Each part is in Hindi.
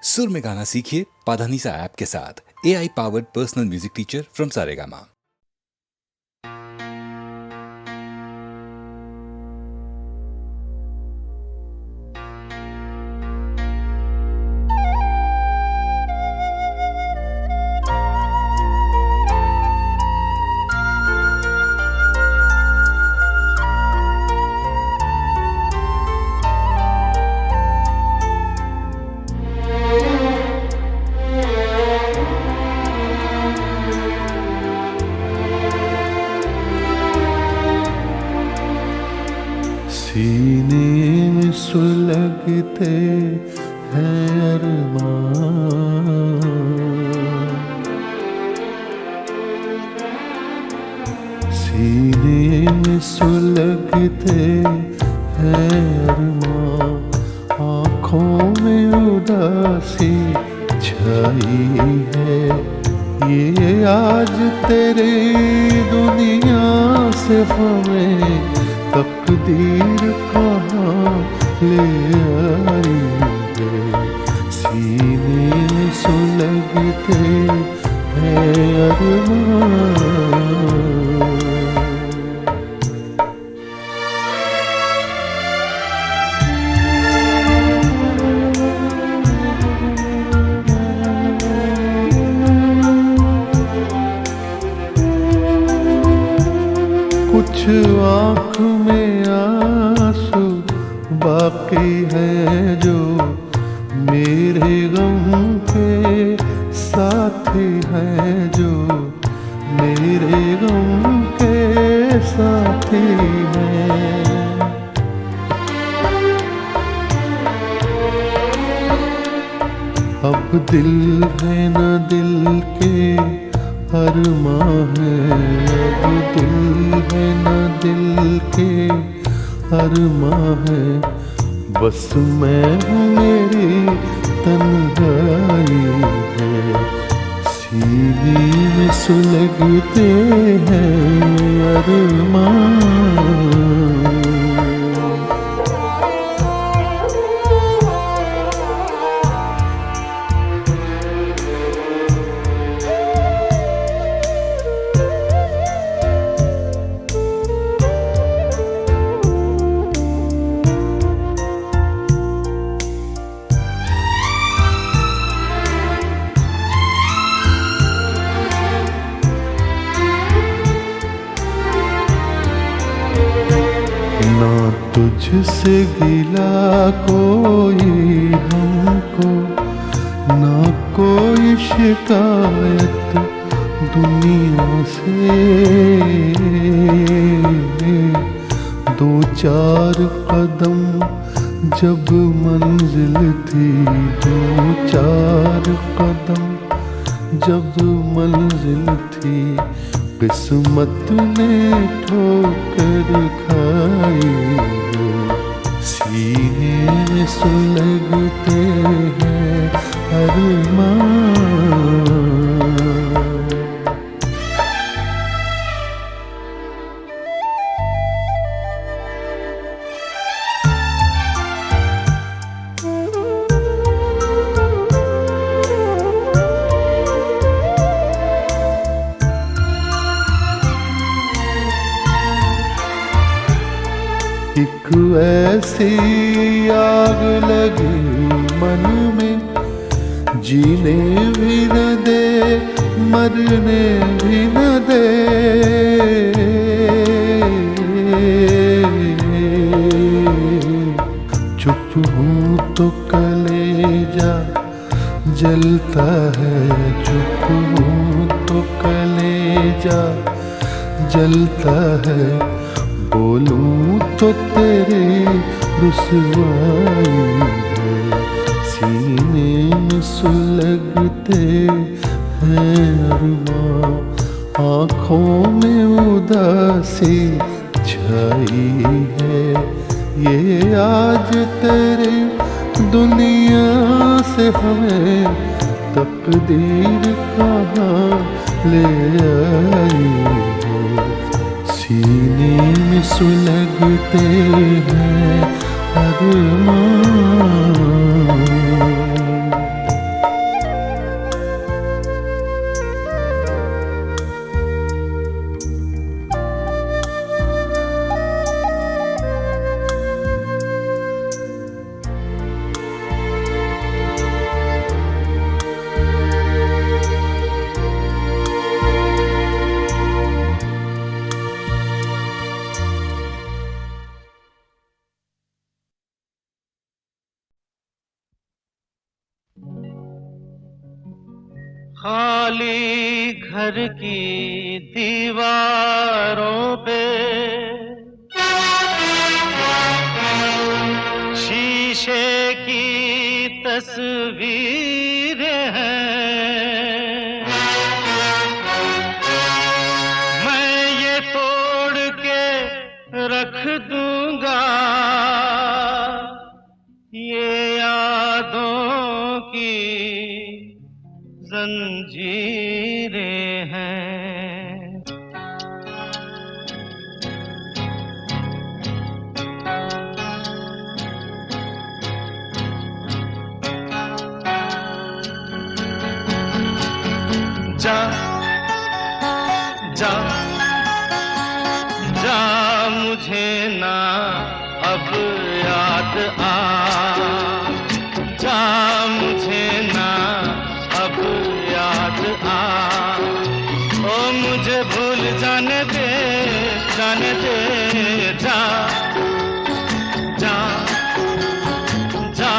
सुर में गाना सीखिए पाधानीसा ऐप के साथ। AI powered personal music teacher from Saregama. सीने में सुलगते हैं अरमान, सीने में सुलगते हैं अरमान, आँखों में उदासी छाई है। ये आज तेरी दुनिया से हमें तकदीर कहाँ ले आई है। सीने में सुलगते हैं अरमान। कुछ आँख में आंसू बाकी है जो मेरे गम के साथी हैं, जो मेरे गम के साथी हैं। अब दिल है न दिल के अरमां है, अब दिल है न दिल के अरमां है। बस मैं हूँ मेरी तन्हाई है। सीने में सुलगते हैं अरमां। ना तुझसे गिला कोई हमको, ना कोई शिकायत दुनिया से। दो चार कदम जब मंजिल थी, दो चार कदम जब मंजिल थी, किस्मत ने ठोकर खाई है। सीने में सुलगते हैं अरमान। एक ऐसी आग लगी मन में, जीने भी न दे मरने भी न दे। चुप हूँ तो कलेजा जलता है, चुप हूँ तो कलेजा जलता है। बोलूं तो तेरी रुसवाई है। सीने में सुलगते हैं अरमां, आँखों में उदासी छाई है। ये आज तेरी दुनिया से हमें तकदीर कहाँ ले आई है। सीने में सुलगते हैं अरमान। खाली घर की दीवारों पे शीशे की तस्वीरें हैं। मैं ये तोड़ के रख दूंगा ये यादों की जंजीरें हैं। जा जा जा मुझे ना अब याद आ, जा मुझे ना अब याद आ। ओ मुझे भूल जाने दे जा जा जा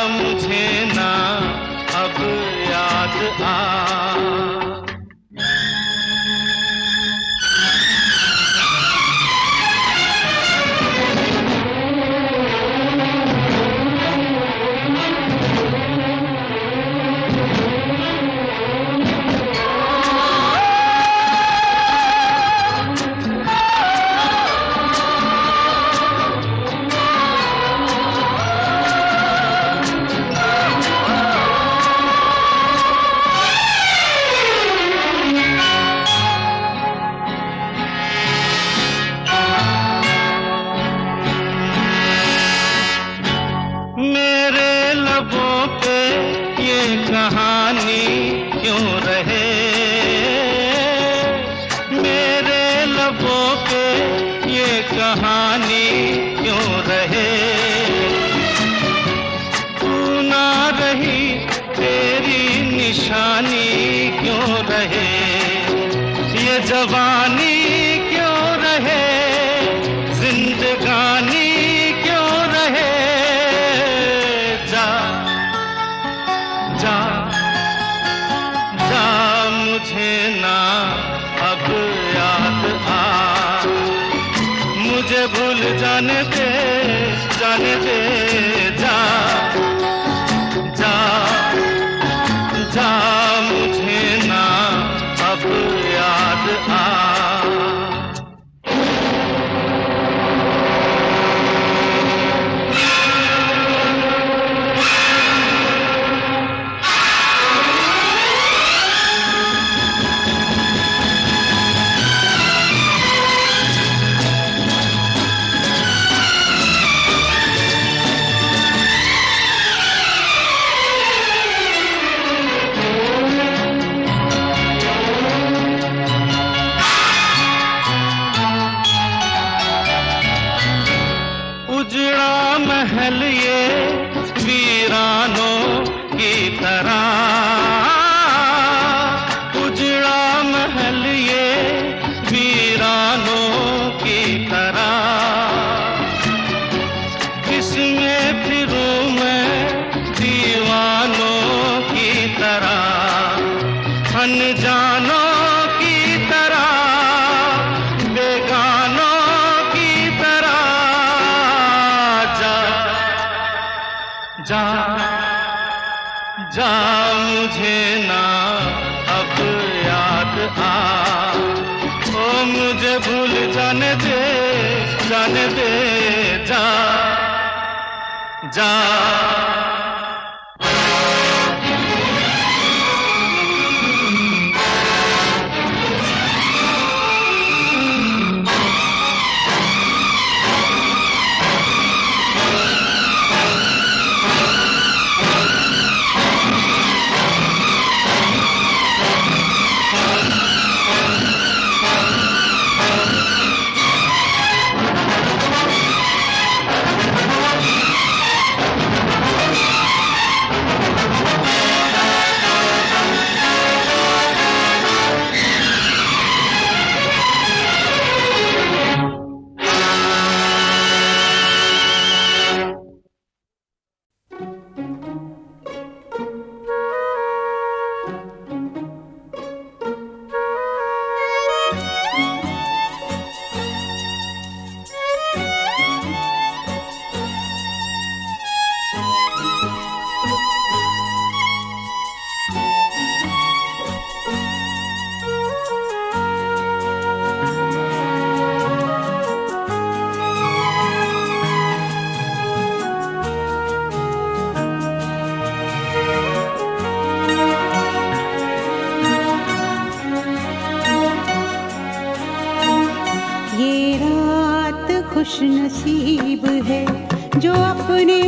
मुझे ना अब याद आ। कहानी क्यों रहे मेरे लबों पे ये कहानी क्यों रहे। तू ना रही तेरी निशानी क्यों रहे। ये जवानी क्यों रहे जिंदगानी क्यों रहे। जा जा जा मुझे ना अब याद आ। मुझे भूल जाने दे जा जा जा मुझे ना अब याद आ। उजड़ा महल ये वीरानों की तरह। उजड़ा महल ये वीरानों की तरह। किसमें फिरूं मैं दीवानों की तरह। अनजानों की तरह बेगानों की तरह। जा जा मुझे ना अब याद आ। ओ मुझे भूल जाने दे जा जा। नसीब है जो अपने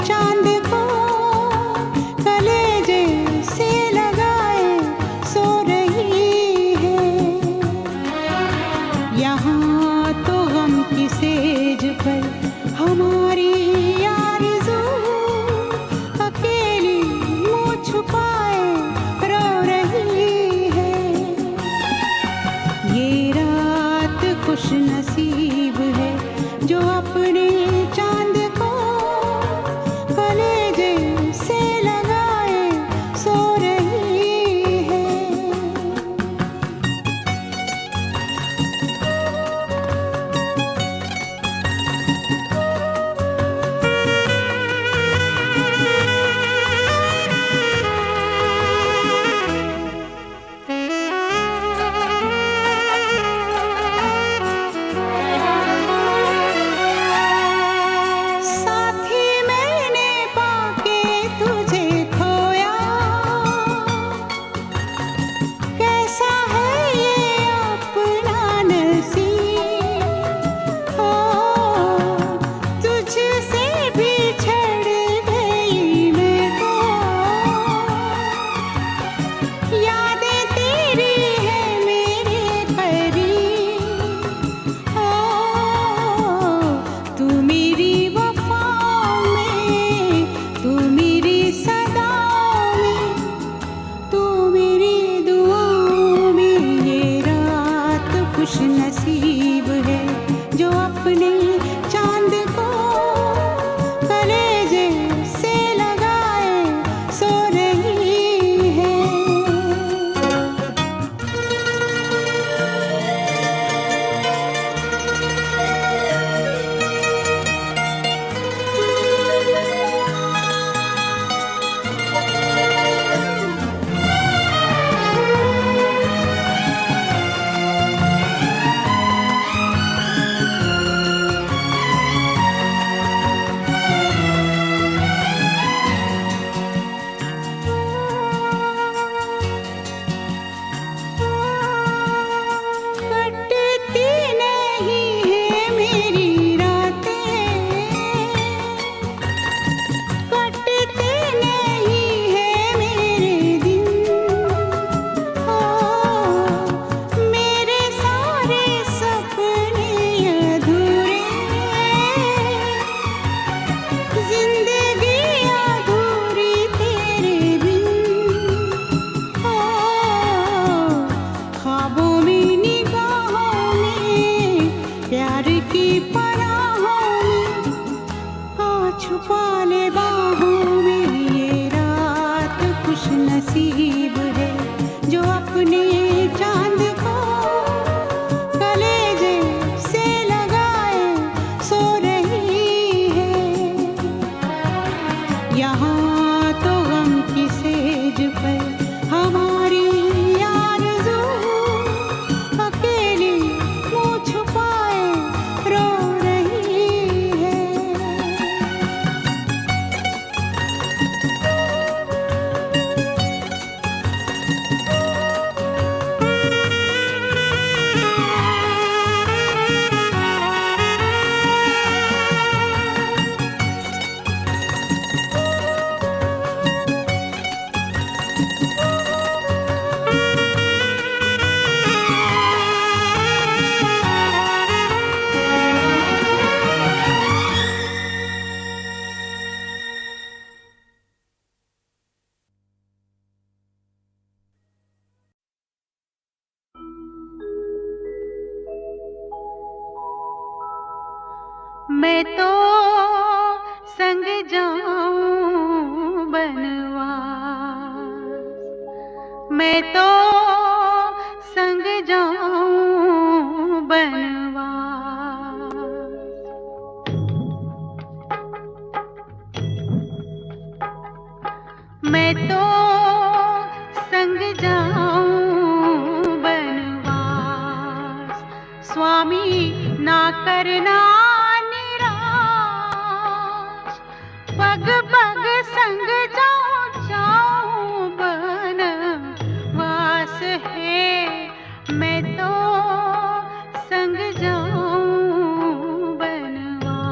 चांद को कलेजे से लगाए सो रही है। यहाँ तो गम की सेज पर हमारी आरज़ू अकेली मुँह छुपाए रो रही है। ये रात खुश नसीब है जो अपने चांद को कलेजे से लगाए सो रही है। साथी मैंने पाके तुझे खोया, कैसा है ये अपना नसीब। हो तुझसे भी छड़ गई मैं तो, यादें तेरी है मेरे करीब। हो तू मेरी वफाओं में, तू मेरी सदाओं में, तू मेरी दुआओं में। ये रात खुश नसीब है जो अपने चांद को कलेजे से लगाए सो रही है। कटती नहीं है मेरी रातें, कटते नहीं है मेरे दिन। हो मेरे सारे सपने अधूरे, जिंदगी अधूरी तेरे बिन। हो ख्वाबों में, निगाहों में, प्यार की पनाहों में, आ छुपा ले बाहों में। ये रात खुश नसीब है जो अपने चांद को कलेजे से लगाए सो रही है। यहाँ तो गम की सेज पर हमारी आरज़ू अकेली मुँह छुपाए रो रही है। मैं तो संग जाऊं बनवास, मैं तो संग जाऊं बनवास। मैं तो संग जाऊं बनवास, स्वामी ना करना निराश। पग पग संग जाऊं जाऊं बनवास है। मैं तो संग जाऊं बनवास।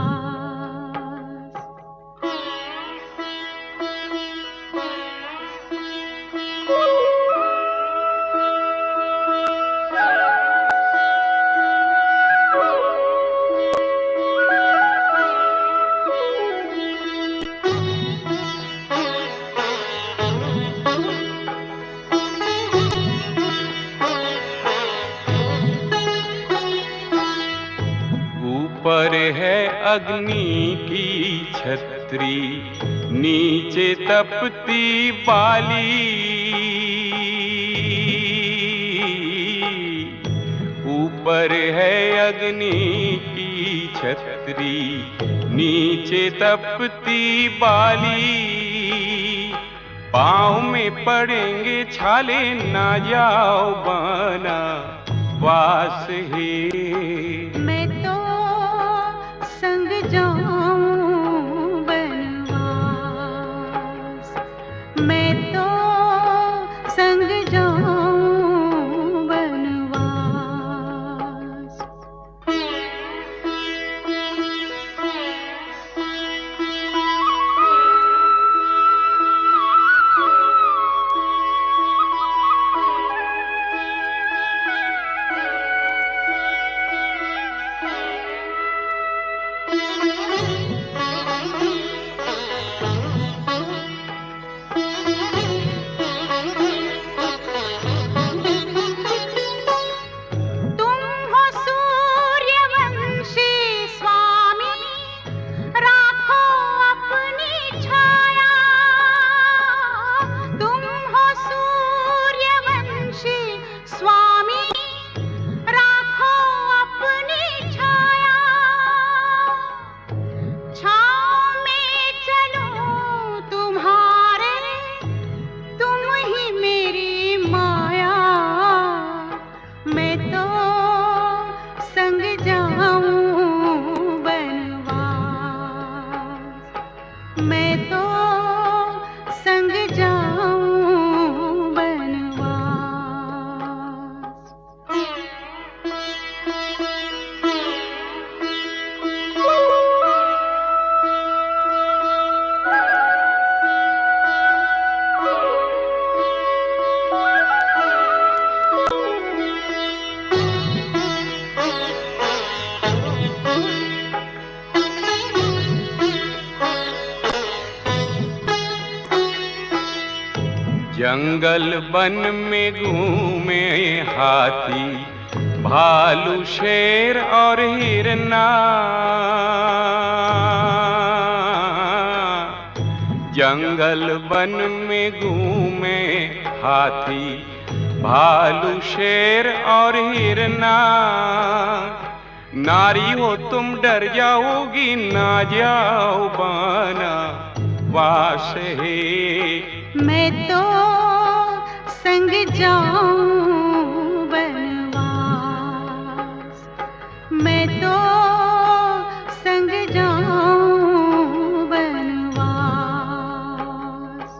है अग्नि की छतरी, नीचे तपती बाली, ऊपर है अग्नि की छतरी, नीचे तपती बाली, पाँव में पड़ेंगे छाले ना जाओ बना वास है। मैं तो संग जाऊं बनवास, मैं तो संग जाऊं बनवास। तुम हो सूर्यवंशी स्वामी, राखो अपनी छाया। तुम हो सूर्यवंशी स्वामी, राखो अपनी छाया। छाँव में चलूं तुम्हारे, तुम ही मेरी माया। मैं तो संग जाऊं बनवास, मैं तो संग जाऊं बनवास। जंगल वन में घूमे हाथी, भालू शेर और हिरना। जंगल वन में घूमे हाथी, भालू शेर और हिरना। नारी हो तुम डर जाओगी ना जाओ बना वास है। मैं तो संग जाऊं बनवास, मैं तो संग जाऊं बनवास।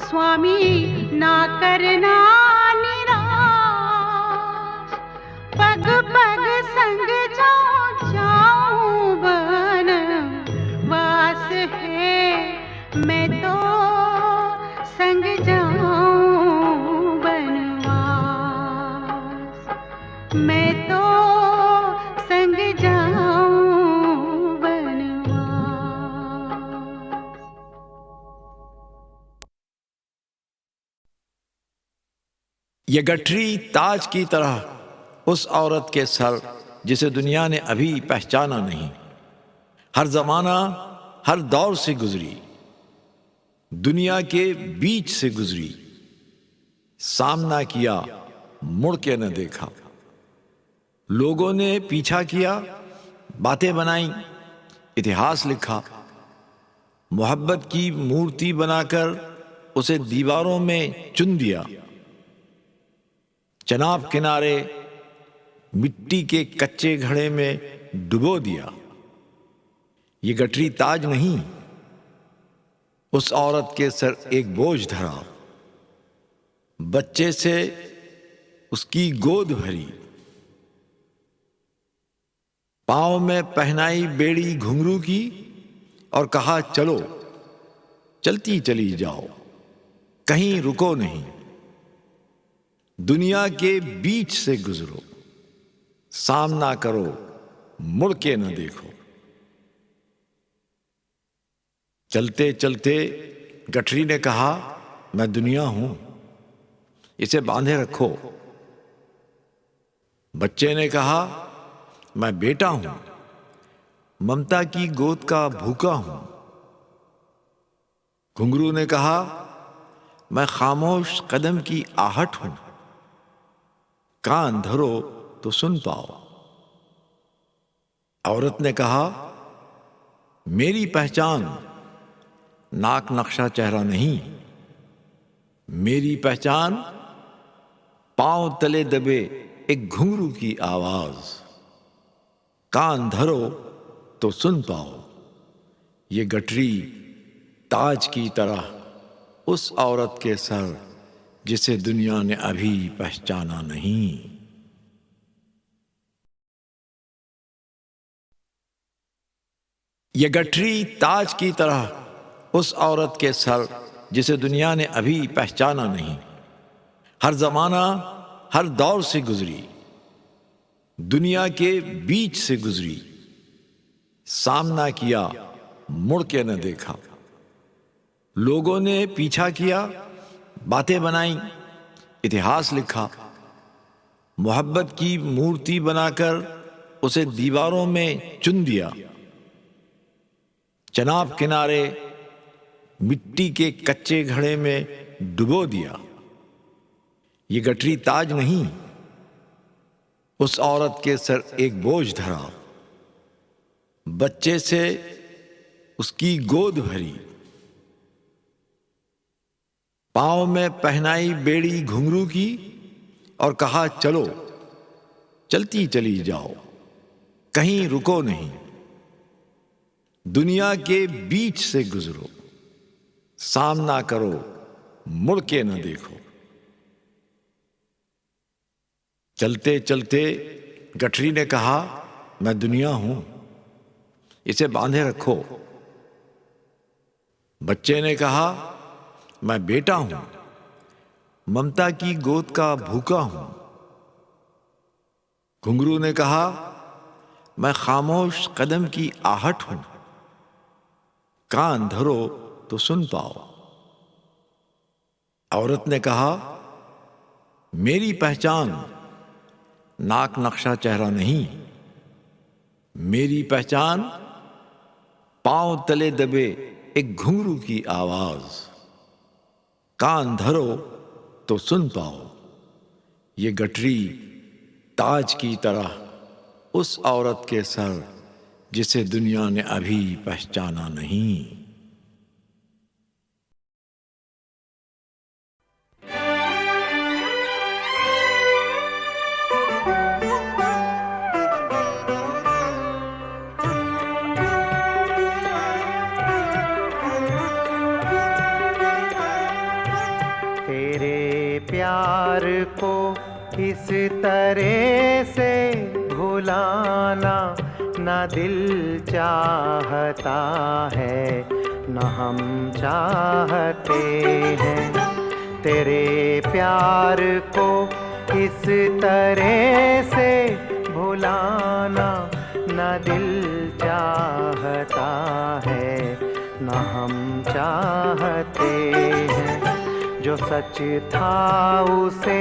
स्वामी ना करना निराश, पग पग संग जाऊं बनवास है। मैं तो संग जाऊं बनवास, मैं तो संग जाऊं बनवास। ये गठरी ताज की तरह उस औरत के सर जिसे दुनिया ने अभी पहचाना नहीं। हर जमाना हर दौर से गुजरी, दुनिया के बीच से गुजरी, सामना किया मुड़ के न देखा। लोगों ने पीछा किया, बातें बनाई, इतिहास लिखा। मोहब्बत की मूर्ति बनाकर उसे दीवारों में चुन दिया। चनाब किनारे मिट्टी के कच्चे घड़े में डुबो दिया। ये गठरी ताज नहीं, उस औरत के सर एक बोझ धरा। बच्चे से उसकी गोद भरी, पांव में पहनाई बेड़ी घुंघरू की और कहा चलो, चलती चली जाओ, कहीं रुको नहीं। दुनिया के बीच से गुजरो, सामना करो, मुड़ के न देखो। चलते चलते गठरी ने कहा, मैं दुनिया हूं, इसे बांधे रखो। बच्चे ने कहा, मैं बेटा हूं, ममता की गोद का भूखा हूं। घुंघरू ने कहा, मैं खामोश कदम की आहट हूं, कान धरो तो सुन पाओ। औरत ने कहा, मेरी पहचान नाक नक्शा चेहरा नहीं, मेरी पहचान पांव तले दबे एक घुंघरू की आवाज। कान धरो तो सुन पाओ। ये गठरी ताज की तरह उस औरत के सर जिसे दुनिया ने अभी पहचाना नहीं। ये गठरी ताज की तरह उस औरत के सर जिसे दुनिया ने अभी पहचाना नहीं। हर जमाना हर दौर से गुजरी, दुनिया के बीच से गुजरी। सामना किया, मुड़ के न देखा। लोगों ने पीछा किया, बातें बनाई, इतिहास लिखा। मोहब्बत की मूर्ति बनाकर उसे दीवारों में चुन दिया। चनाब किनारे मिट्टी के कच्चे घड़े में डुबो दिया। ये गठरी ताज नहीं, उस औरत के सर एक बोझ धरा। बच्चे से उसकी गोद भरी, पांव में पहनाई बेड़ी घुंघरू की और कहा चलो, चलती चली जाओ, कहीं रुको नहीं। दुनिया के बीच से गुजरो, सामना करो, मुड़ के न देखो। चलते चलते गठरी ने कहा, मैं दुनिया हूं, इसे बांधे रखो। बच्चे ने कहा, मैं बेटा हूं, ममता की गोद का भूखा हूं। घुंघरू ने कहा, मैं खामोश कदम की आहट हूं, कान धरो तो सुन पाओ। औरत ने कहा, मेरी पहचान नाक नक्शा चेहरा नहीं, मेरी पहचान पांव तले दबे एक घुंघरू की आवाज। कान धरो तो सुन पाओ। ये गठरी ताज की तरह उस औरत के सर जिसे दुनिया ने अभी पहचाना नहीं। प्यार को इस तरह से भुलाना न दिल चाहता है, न हम चाहते हैं। तेरे प्यार को इस तरह से भुलाना न दिल चाहता है, न हम चाहते हैं। जो सच था उसे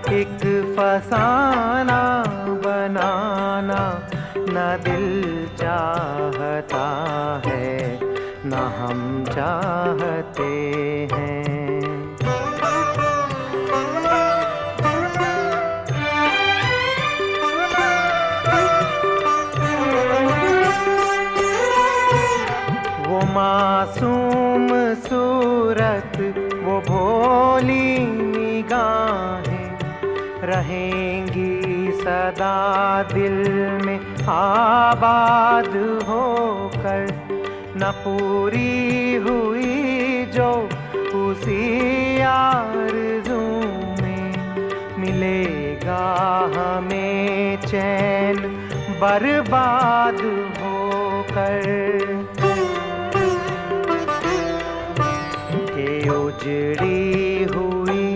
एक फसाना बनाना न दिल चाहता है, न हम चाहते हैं। मासूम सूरत वो भोली निगाहें रहेंगी सदा दिल में आबाद होकर। न पूरी हुई जो उसी आरज़ू में मिलेगा हमें चैन बर्बाद होकर। के उजड़ी हुई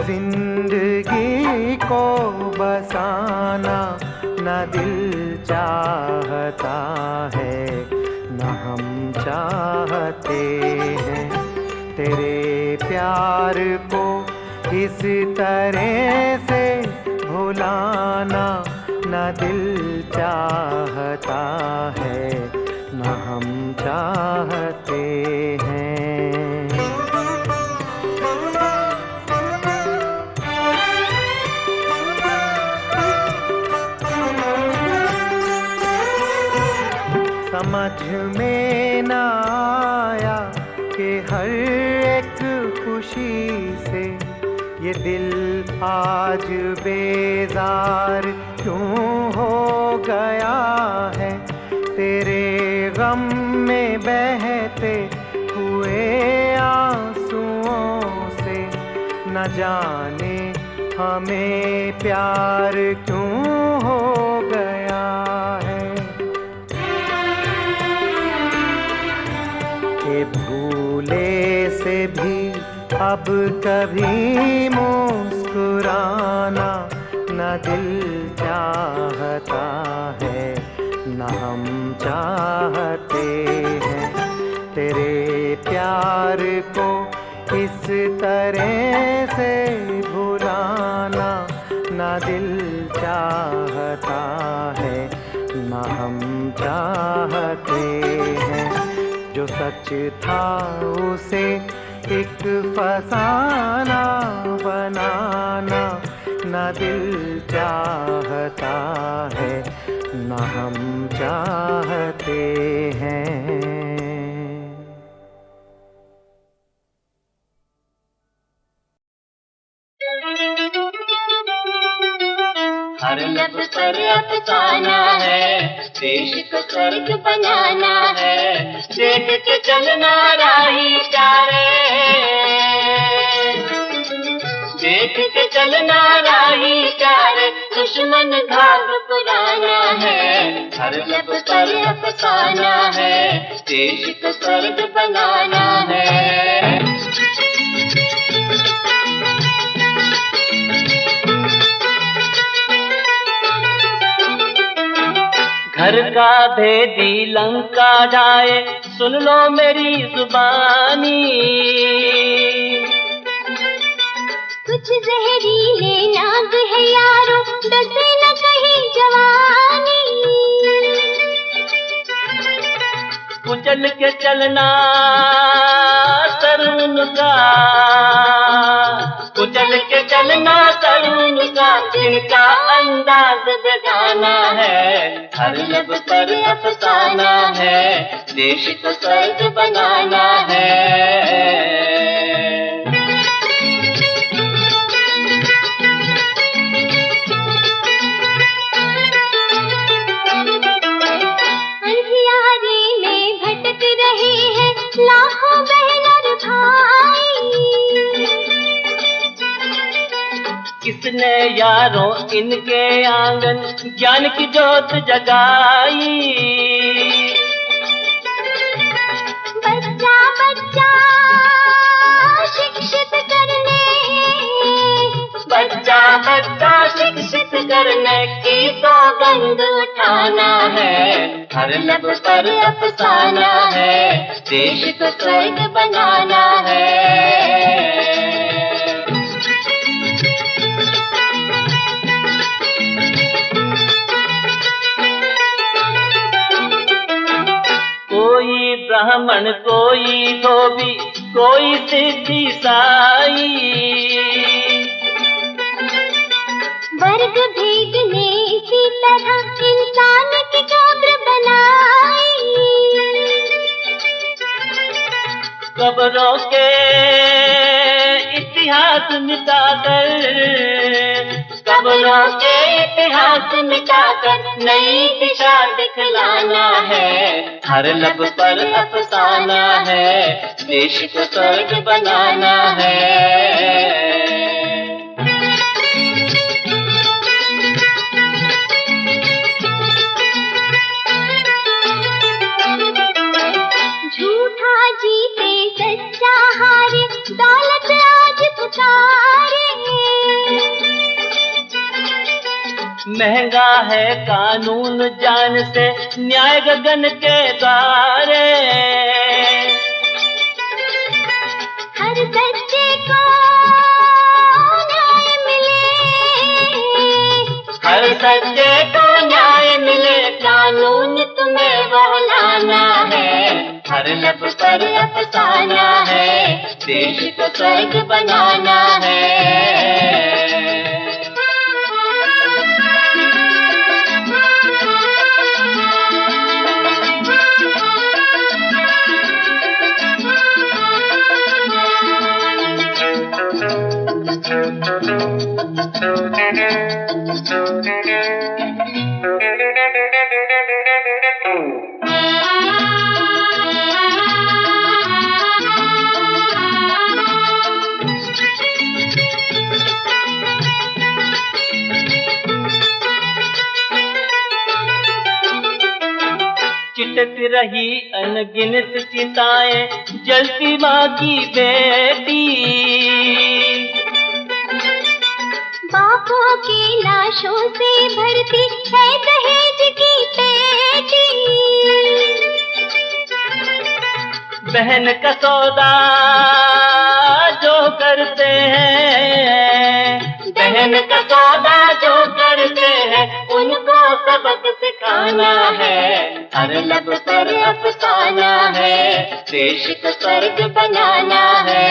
जिंदगी को बसाना न दिल चाहता है न हम चाहते हैं। तेरे प्यार को इस तरह से भुलाना न दिल चाहता है न हम चाहते हैं। समझ में न आया कि हर एक खुशी से ये दिल आज बेजार क्यों हो गया है। तेरे गम में बहते हुए आंसुओं से न जाने हमें प्यार क्यों हो गया है। के भूले से भी अब कभी मुस्कुराना न दिल चाहता है न हम चाहते हैं। तेरे प्यार को इस तरह से भुलाना न दिल चाहता है न हम चाहते हैं। जो सच था उसे एक फसाना बनाना न दिल चाहता है न हम चाहते हैं। हर लब पर अफसाना है, देश को स्वर्ग बनाना है। देख के चलना राही चारे, देख के चलना राही चारे, दुश्मन घाव पुराना है। हर लब पर अफसाना है, देश को स्वर्ग बनाना है। घर का भेदी लंका जाए, सुन लो मेरी जुबानी। कुछ जहरीले नाग है यारो, डसे न कहीं जवानी। कुचल के चलना तरुण का, कुचल के चलना तरुण का, जिनका अंदाज बेगाना है। हर लब पर अफसाना है, देश को स्वर्ग बनाना है। अंधियारे में भटक रहे हैं लाखों बहन और भाई। किसने यारों इनके आंगन ज्ञान की जोत जगाई। बच्चा बच्चा शिक्षित करने, बच्चा बच्चा शिक्षित करने की सौगंध उठाना है। हर लब पर अफसाना है, देश को स्वर्ग बनाना है। कोई ब्राह्मण, कोई धोबी, कोई सिद्धी साई। वर्ग भेद ने इसी तरह इंसान की कब्र बनाई। कब्रों के इतिहास मिटाकर, कब्रों के इतिहास मिटाकर नई दिशा दिखलाना है। हर लब पर अफसाना है, देश को स्वर्ग बनाना है। झूठा जीते सच्चा हारे, दौलत आज पुकारे। महंगा है कानून जान से, न्याय गगन के द्वारे। हर सच्चे को न्याय मिले, हर सच्चे को न्याय मिले, कानून तुम्हें बहलाना है। हर लब पर अफसाना है, देश को स्वर्ग बनाना है। चिटक रही अनगिनत चिताएं, जलती माँ की बेटी। बापों की लाशों से भरती है दहेज की पेटी। बहन का सौदा जो करते हैं, बहन का सौदा जो करते हैं, उनको सबक सिखाना है। हर लब पर अफसाना है, देश को स्वर्ग बनाना है।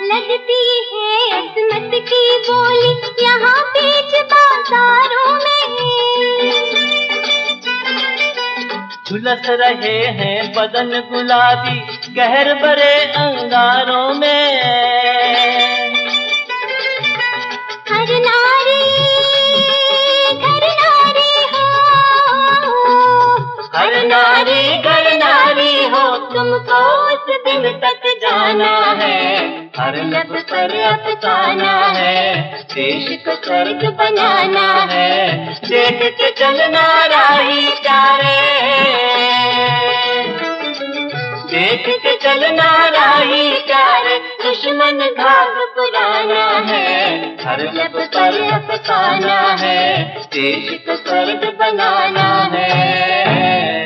लगती है अस्मत की बोली यहाँ बीच बाजारों में। झुलस रहे हैं बदन गुलाबी कहर भरे अंगारों में। हर नारी घर नारी हो, हर नारी घर नारी हो, तुमको उस दिन तक जाना है। हर लब पर अफसाना है, देश को स्वर्ग बनाना है। देख के चलना राही चारे, देख के चलना राही चारे, दुश्मन घाव पुराना है। हर लब पर अफसाना है, देश को स्वर्ग बनाना है।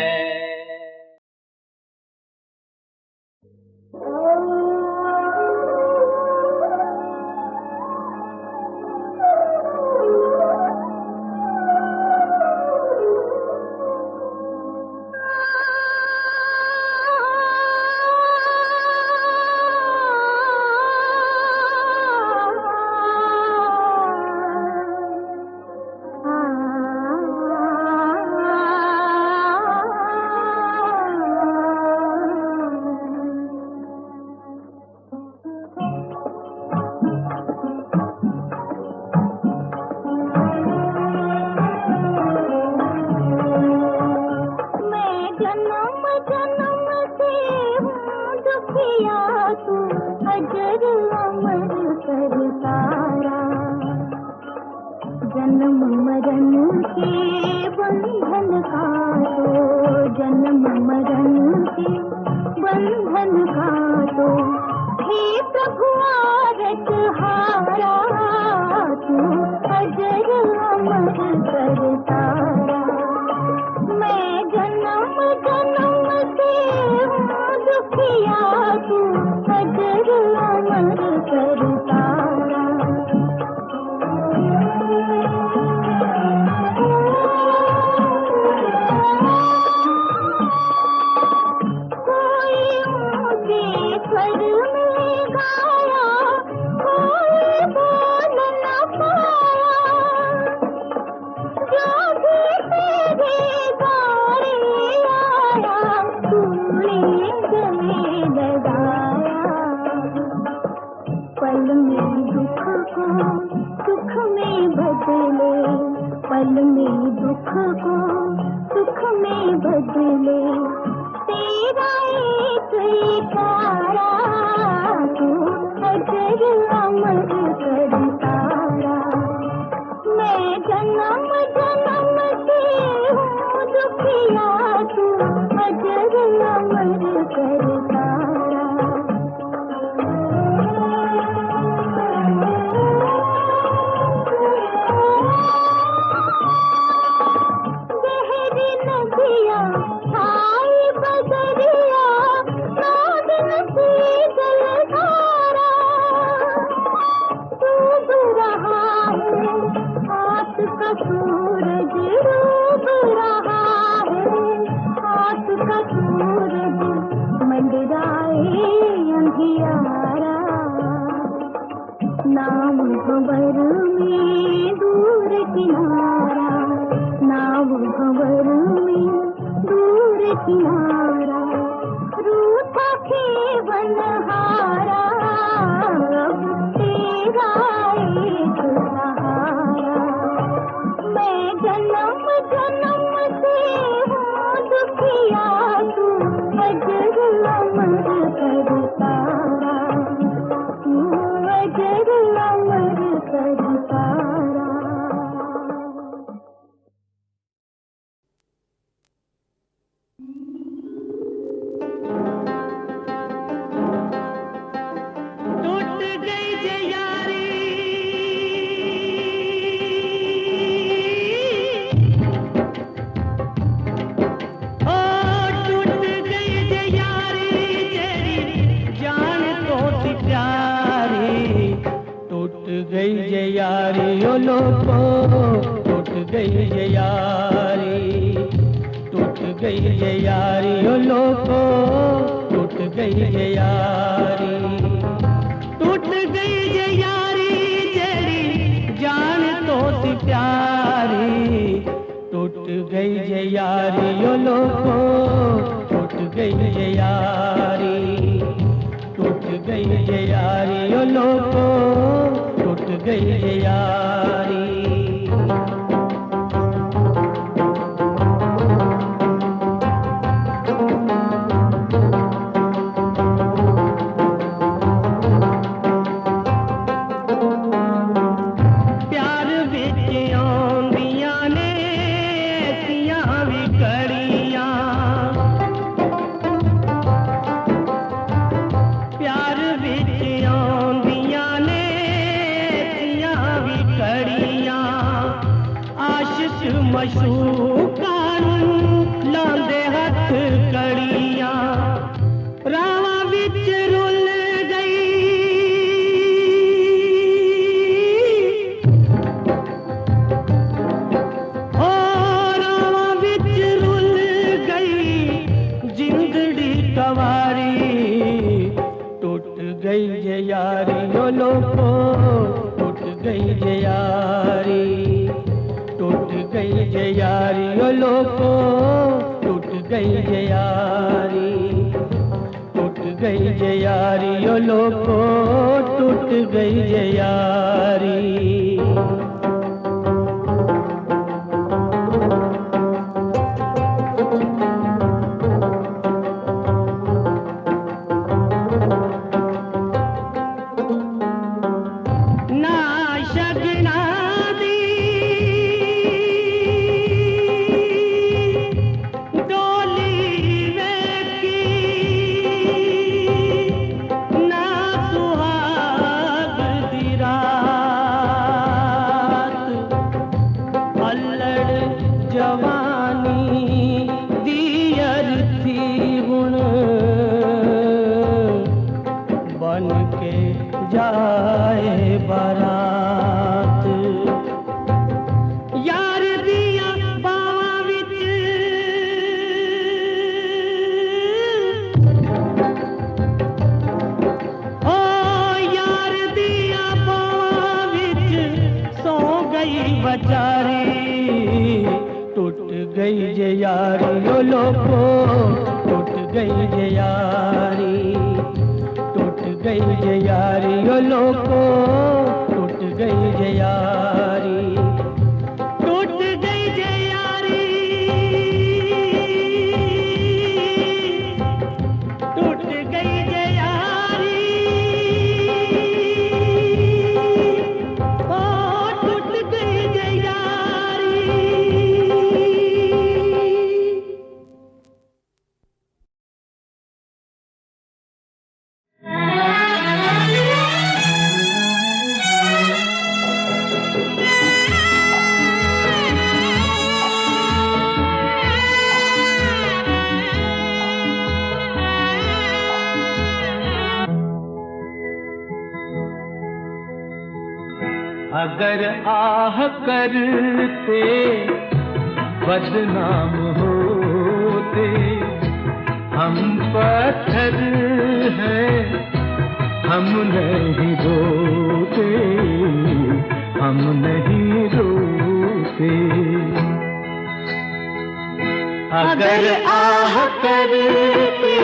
जन्म मरण के बंधन काटो, जन्म मरण के बंधन काटो, हे प्रभु आरत हारा, तू अजर अमर करतारा। मैं जन्म जन्म से पल में दुख को सुख में बदले तेरा एक इशारा तू अजर अमर करतारा। मैं जन्म जन्म से हूँ दुखिया तू अजर अमर करतारा। गहरी नदिया आई बदरिया नादन से जलधारा डूब रहा है हाथ का सूरज डूब रहा है हाथ का सूरज मंडराए अंधियारा। नाव भंवर में दूर किनारा नाव भंवर में दूर किनारा रूठा खेवनहारा अब तेरा एक सहारा। मैं जन्म जन्म से हूँ दुखिया तू अजर अमर करतारा तू अजर अमर करतारा। टूट गई जे यारी ओ टूट गई जे यारी तेरी जान तो थी प्यारी। टूट गई जे यारी ओ लोगो टूट गई जे यारी टूट गई जे यारी ओ लोगो टूट गई जे यारी। टूट गई जे यारी तेरी जान तो थी प्यारी। टूट गई जे यारी ओ लोगो टूट गई जे यारी टूट गई जे यारी ओ लोगो टूट गई जे यारी। प्यार विच आउंदियां ने ऐसियां भी कड़ियां प्यार विच आउंदियां ने ऐसियां भी कड़ियां आशिक मशूकां नूं लांदे हथ कड़ियां रावां विच रुल गई रावां विच रुल गई जिंदड़ी कवारी। टूट गई जे यारी ओ लोगो टूट गई जे यारी टूट गई जे यारी ओ लोगो टूट गई जे यारी टूट गई जे यारी ओ लोगो टूट गई जे यारी। ना शगना दी डोली वेखी ना सुहाग दी रात अल्लड़ जवानी दी अर्थी हुण बन के जाए बारात। यार दिया बावां विच ओ यार दिया बावां विच सौ गई बेचारी। टूट गई जे यारी ओ लोगो टूट गई जे यारी टूट गई जे यारी ओ लोगो टूट गई जे यारी टूट अगर आह करते बदनाम होते, हम पत्थर हैं, हम नहीं रोते, हम नहीं रोते। अगर आह करते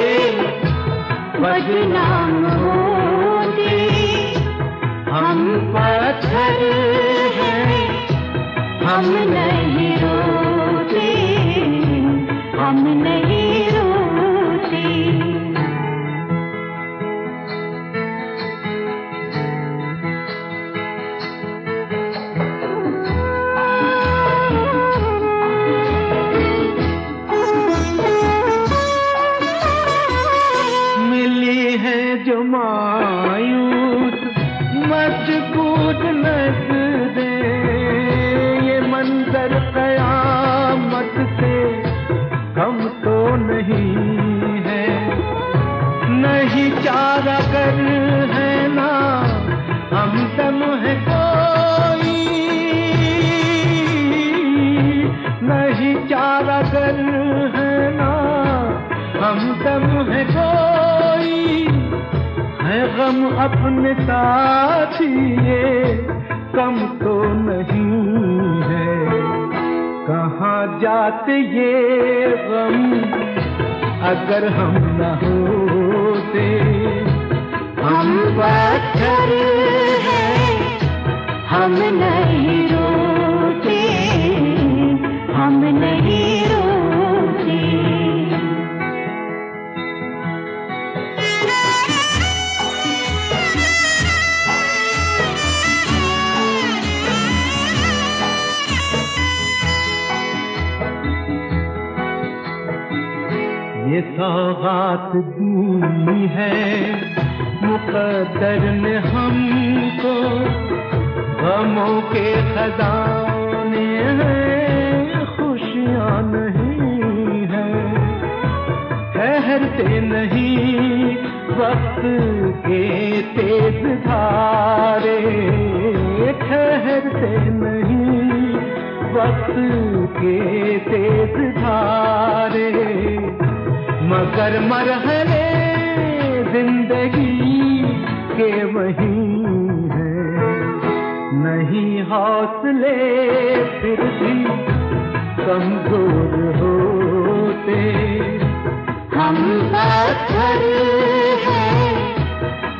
बदनाम होते, हम पत्थर हैं, हम नहीं रोते, हम नहीं रोते। मिली है जो मायूस मजबूर नज़रें, ये मंजर क़यामत से कम तो नहीं है। नहीं चारागर है ना हमदम है कोई, नहीं चारागर है ना हमदम है कोई। है गम अपने साथी ये कम तो नहीं है, कहाँ जाते ये गम अगर हम न होते। हम पत्थर हैं, हम नहीं रोते, हम नहीं रोते। ये सौगात दी है मुक़द्दर ने हमको, गमों के खजाने हैं, खुशियाँ नहीं है। ठहरते नहीं वक्त के तेज धारे, ठहरते नहीं वक्त के तेज धारे। मगर मरहले जिंदगी के वही हैं, नहीं हौसले फिर भी कमजोर होते। हम पत्थर हैं,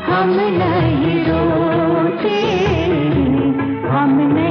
हम नहीं रोते, हम नहीं